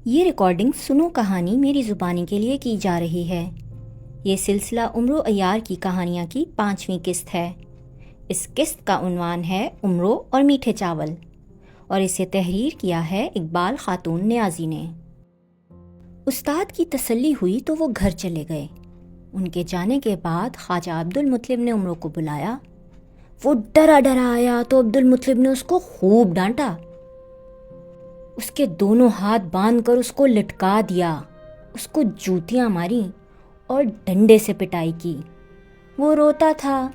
یہ ریکارڈنگ سنو کہانی میری زبانی کے لیے کی جا رہی ہے۔ یہ سلسلہ عمرو عیار کی کہانیاں کی 5ویں قسط ہے۔ اس قسط کا عنوان ہے عمرو اور میٹھے چاول، اور اسے تحریر کیا ہے اقبال خاتون نیازی نے۔ استاد کی تسلی ہوئی تو وہ گھر چلے گئے۔ ان کے جانے کے بعد خواجہ عبدالمطلب نے عمرو کو بلایا۔ وہ ڈرا آیا تو عبدالمطلب نے اس کو خوب ڈانٹا۔ اس کے دونوں ہاتھ باندھ کر اس کو لٹکا دیا، اس کو جوتیاں ماری اور ڈنڈے سے پٹائی کی۔ وہ روتا تھا،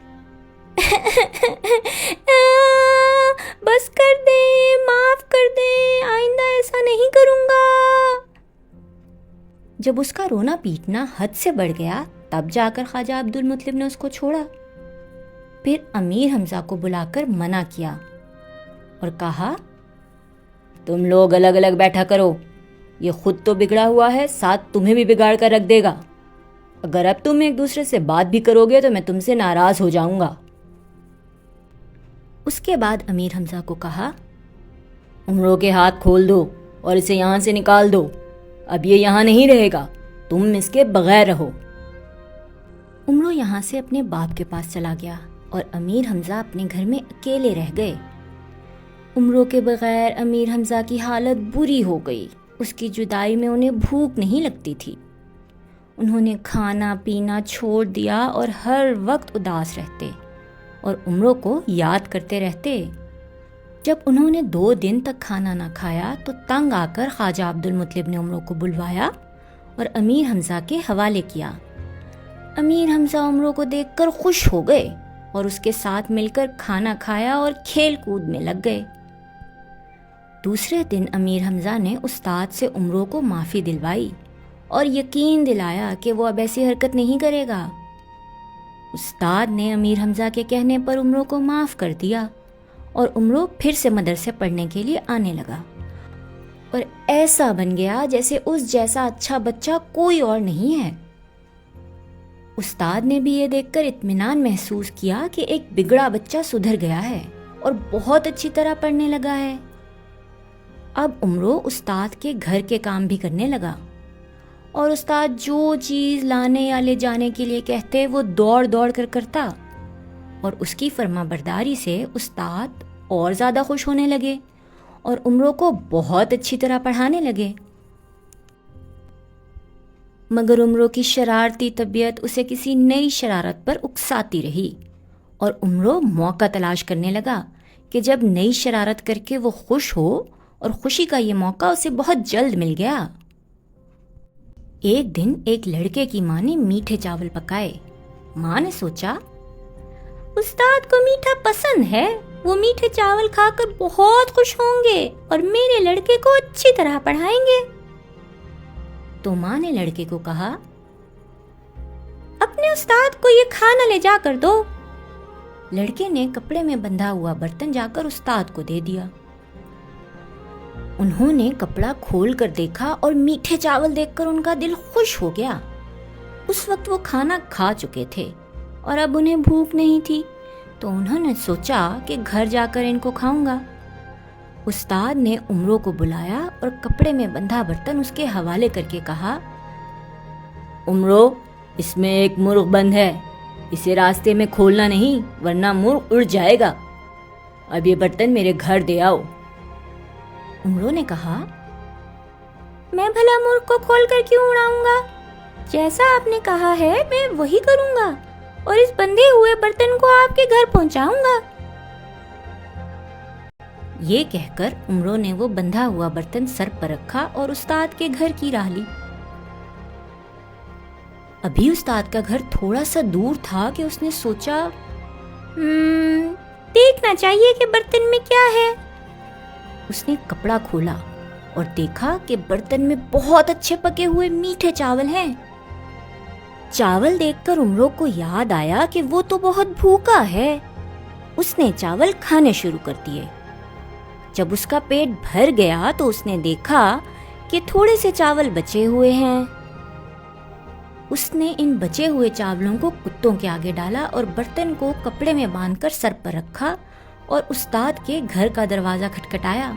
بس کر دیں، معاف کر دیں، آئندہ ایسا نہیں کروں گا۔ جب اس کا رونا پیٹنا حد سے بڑھ گیا تب جا کر خواجہ عبدالمطلب نے اس کو چھوڑا۔ پھر امیر حمزہ کو بلا کر منع کیا اور کہا، تم لوگ الگ الگ بیٹھا کرو، یہ خود تو بگڑا ہوا ہے، ساتھ تمہیں بھی بگاڑ کر رکھ دے گا۔ اگر اب تم ایک دوسرے سے بات بھی کرو گے تو میں تم سے ناراض ہو جاؤں گا۔ اس کے بعد امیر حمزہ کو کہا، عمرو کے ہاتھ کھول دو اور اسے یہاں سے نکال دو، اب یہ یہاں نہیں رہے گا، تم اس کے بغیر رہو۔ عمرو یہاں سے اپنے باپ کے پاس چلا گیا اور امیر حمزہ اپنے گھر میں اکیلے رہ گئے۔ عمرو کے بغیر امیر حمزہ کی حالت بری ہو گئی۔ اس کی جدائی میں انہیں بھوک نہیں لگتی تھی۔ انہوں نے کھانا پینا چھوڑ دیا اور ہر وقت اداس رہتے اور عمرو کو یاد کرتے رہتے۔ جب انہوں نے 2 دن تک کھانا نہ کھایا تو تنگ آ کر خواجہ عبدالمطلب نے عمرو کو بلوایا اور امیر حمزہ کے حوالے کیا۔ امیر حمزہ عمرو کو دیکھ کر خوش ہو گئے اور اس کے ساتھ مل کر کھانا کھایا اور کھیل کود میں لگ گئے۔ دوسرے دن امیر حمزہ نے استاد سے عمرو کو معافی دلوائی اور یقین دلایا کہ وہ اب ایسی حرکت نہیں کرے گا۔ استاد نے امیر حمزہ کے کہنے پر عمرو کو معاف کر دیا اور عمرو پھر سے مدرسے پڑھنے کے لیے آنے لگا اور ایسا بن گیا جیسے اس جیسا اچھا بچہ کوئی اور نہیں ہے۔ استاد نے بھی یہ دیکھ کر اطمینان محسوس کیا کہ ایک بگڑا بچہ سدھر گیا ہے اور بہت اچھی طرح پڑھنے لگا ہے۔ اب عمرو استاد کے گھر کے کام بھی کرنے لگا اور استاد جو چیز لانے یا لے جانے کے لیے کہتے وہ دوڑ دوڑ کر کرتا، اور اس کی فرما برداری سے استاد اور زیادہ خوش ہونے لگے اور عمرو کو بہت اچھی طرح پڑھانے لگے۔ مگر عمرو کی شرارتی طبیعت اسے کسی نئی شرارت پر اکساتی رہی اور عمرو موقع تلاش کرنے لگا کہ جب نئی شرارت کر کے وہ خوش ہو، اور خوشی کا یہ موقع اسے بہت جلد مل گیا۔ ایک دن ایک لڑکے کی ماں نے میٹھے چاول پکائے۔ ماں نے سوچا، استاد کو میٹھا پسند ہے، وہ میٹھے چاول کھا کر بہت خوش ہوں گے اور میرے لڑکے کو اچھی طرح پڑھائیں گے۔ تو ماں نے لڑکے کو کہا، اپنے استاد کو یہ کھانا لے جا کر دو۔ لڑکے نے کپڑے میں بندھا ہوا برتن جا کر استاد کو دے دیا۔ انہوں نے کپڑا کھول کر دیکھا اور میٹھے چاول دیکھ کر ان کا دل خوش ہو گیا۔ اس وقت وہ کھانا کھا چکے تھے اور اب انہیں بھوک نہیں تھی، تو انہوں نے سوچا کہ گھر جا کر ان کو کھاؤں گا۔ استاد نے عمرو کو بلایا اور کپڑے میں بندھا برتن اس کے حوالے کر کے کہا، عمرو، اس میں ایک مرغ بند ہے، اسے راستے میں کھولنا نہیں ورنہ مرغ اڑ جائے گا۔ اب یہ برتن میرے گھر دے آؤ۔ عمرو نے کہا، میں بھلا مرغ کو کھول کر کیوں اڑاؤں گا؟ جیسا آپ نے کہا ہے میں وہی کروں گا اور اس بندھے ہوئے برتن کو آپ کے گھر پہنچاؤں گا۔ یہ کہہ کر عمرو نے وہ بندھا ہوا برتن سر پر رکھا اور استاد کے گھر کی راہ لی۔ ابھی استاد کا گھر تھوڑا سا دور تھا کہ اس نے سوچا، دیکھنا چاہیے کہ برتن میں کیا ہے۔ اس نے کپڑا کھولا اور دیکھا کہ برتن میں بہت اچھے پکے ہوئے میٹھے چاول ہیں۔ چاول دیکھ کر عمرو کو یاد آیا کہ وہ تو بہت بھوکا ہے۔ اس نے چاول کھانے شروع کر دیے۔ جب اس کا پیٹ بھر گیا تو اس نے دیکھا کہ تھوڑے سے چاول بچے ہوئے ہیں۔ اس نے ان بچے ہوئے چاولوں کو کتوں کے آگے ڈالا اور برتن کو کپڑے میں باندھ کر سر پر رکھا اور استاد کے گھر کا دروازہ کھٹکھٹایا۔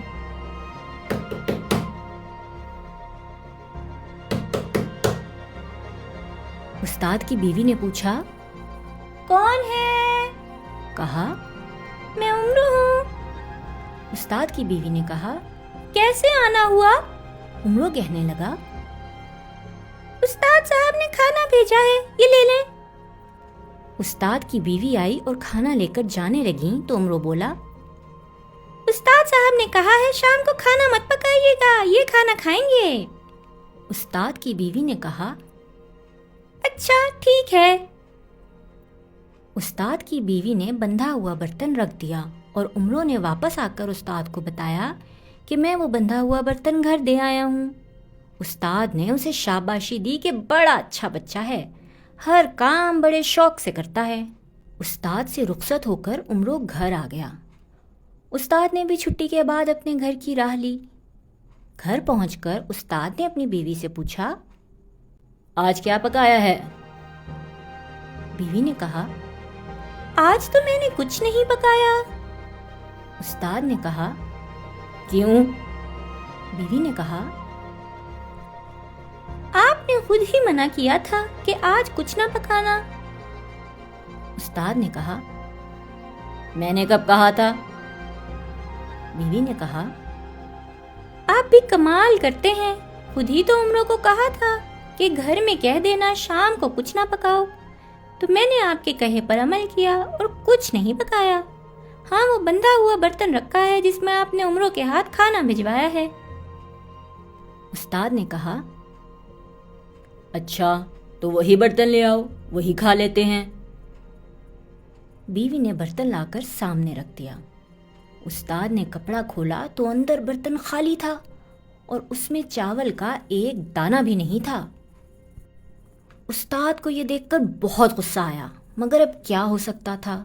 استاد کی بیوی نے پوچھا، کون ہے؟ کہا، میں عمرو ہوں۔ استاد کی بیوی نے کہا، کیسے آنا ہوا؟ عمرو کہنے لگا، استاد صاحب نے کھانا بھیجا ہے، یہ لے لیں۔ استاد کی بیوی آئی اور کھانا لے کر جانے لگیں تو عمرو بولا، استاد صاحب نے کہا ہے شام کو کھانا مت پکائیے گا، یہ کھانا کھائیں گے۔ استاد کی بیوی نے کہا، اچھا ٹھیک ہے۔ استاد کی بیوی نے بندھا ہوا برتن رکھ دیا اور عمرو نے واپس آ کر استاد کو بتایا کہ میں وہ بندھا ہوا برتن گھر دے آیا ہوں۔ استاد نے اسے شاباشی دی کہ بڑا اچھا بچہ ہے، ہر کام بڑے شوق سے کرتا ہے۔ استاد سے رخصت ہو کر عمرو گھر آ گیا۔ استاد نے بھی چھٹی کے بعد اپنے گھر کی راہ لی۔ گھر پہنچ کر استاد نے اپنی بیوی سے پوچھا، آج کیا پکایا ہے؟ بیوی نے کہا، آج تو میں نے کچھ نہیں پکایا۔ استاد نے کہا، کیوں؟ بیوی نے کہا، آپ نے خود ہی منع کیا تھا کہ آج کچھ نہ پکانا۔ استاد نے کہا، میں نے کب کہا تھا؟ بیوی نے کہا، آپ بھی کمال کرتے ہیں، خود ہی تو عمرو کو کہا تھا کہ گھر میں کہہ دینا شام کو کچھ نہ پکاؤ، تو میں نے آپ کے کہے پر عمل کیا اور کچھ نہیں پکایا۔ ہاں، وہ بندھا ہوا برتن رکھا ہے جس میں آپ نے عمرو کے ہاتھ کھانا بھجوایا ہے۔ استاد نے کہا، اچھا تو وہی برتن لے آؤ، وہی کھا لیتے ہیں۔ بیوی نے برتن لا کر سامنے رکھ دیا۔ استاد نے کپڑا کھولا تو اندر برتن خالی تھا اور اس میں چاول کا ایک دانہ بھی نہیں تھا۔ استاد کو یہ دیکھ کر بہت غصہ آیا، مگر اب کیا ہو سکتا تھا؟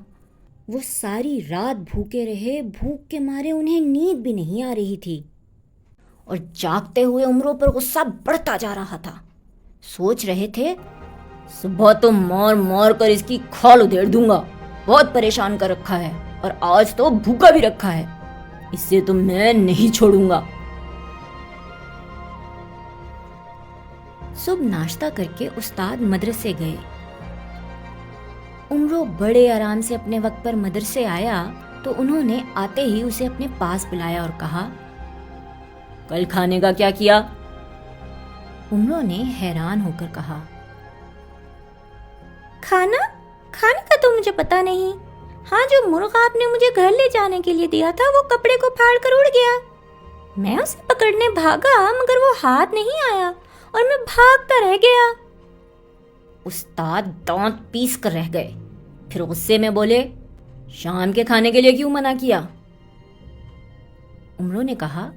وہ ساری رات بھوکے رہے، بھوک کے مارے انہیں نیند بھی نہیں آ رہی تھی اور جاگتے ہوئے عمرو پر غصہ بڑھتا جا رہا تھا۔ سوچ رہے تھے، صبح تو مار مار کر اس کی کھال ادھیڑ دوں گا، بہت پریشان کر رکھا ہے اور آج تو بھوکا بھی رکھا ہے، اسے تو میں نہیں چھوڑوں گا۔ صبح ناشتہ کر کے استاد مدرسے گئے۔ عمرو بڑے آرام سے اپنے وقت پر مدرسے آیا تو انہوں نے آتے ہی اسے اپنے پاس بلایا اور کہا، کل کھانے کا کیا کیا؟ عمرو نے حیران ہو کر کہا، کھانے کا تو مجھے پتا نہیں، ہاں جو مرغ آپ نے مجھے گھر لے جانے کے لیے دیا تھا وہ کپڑے کو پھاڑ کر اڑ گیا، میں اسے پکڑنے بھاگا مگر وہ ہاتھ نہیں آیا اور میں بھاگتا رہ گیا۔ استاد دانت پیس کر رہ گئے، پھر غصے میں بولے، شام کے کھانے کے لیے کیوں منع کیا؟ عمرو نے کہا،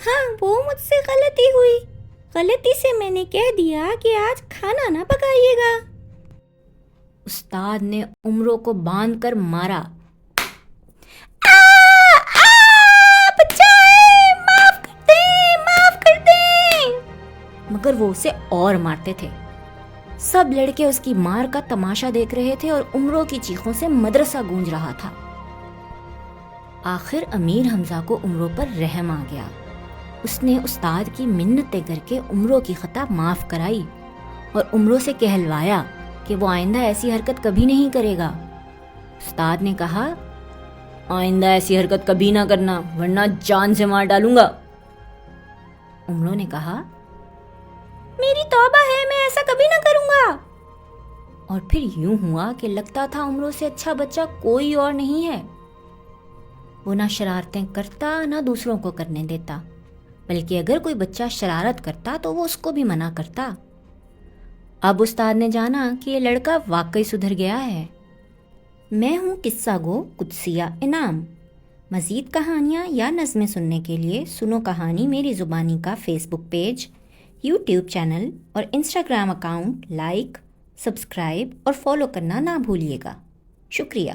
ہاں وہ مجھ سے غلطی ہوئی، غلطی سے میں نے کہہ دیا کہ آج کھانا نہ پکائیے گا۔ استاد نے عمرو کو باندھ کر مارا، بچائیں، معاف کر دیں، مگر وہ اسے اور مارتے تھے۔ سب لڑکے اس کی مار کا تماشا دیکھ رہے تھے اور عمرو کی چیخوں سے مدرسہ گونج رہا تھا۔ آخر امیر حمزہ کو عمرو پر رحم آ گیا۔ اس نے استاد کی منتیں کر کے عمرو کی خطا معاف کرائی اور عمرو سے کہلوایا کہ وہ آئندہ ایسی حرکت کبھی نہیں کرے گا۔ استاد نے کہا، آئندہ ایسی حرکت کبھی نہ کرنا ورنہ جان سے مار ڈالوں گا۔ عمرو نے کہا، میری توبہ ہے، میں ایسا کبھی نہ کروں گا۔ اور پھر یوں ہوا کہ لگتا تھا عمرو سے اچھا بچہ کوئی اور نہیں ہے۔ وہ نہ شرارتیں کرتا نہ دوسروں کو کرنے دیتا، بلکہ اگر کوئی بچہ شرارت کرتا تو وہ اس کو بھی منع کرتا۔ اب استاد نے جانا کہ یہ لڑکا واقعی سدھر گیا ہے۔ میں ہوں قصہ گو قدسیہ انعام۔ مزید کہانیاں یا نظمیں سننے کے لیے سنو کہانی میری زبانی کا فیس بک پیج، یوٹیوب چینل اور انسٹاگرام اکاؤنٹ لائک، سبسکرائب اور فالو کرنا نہ بھولیے گا۔ شکریہ۔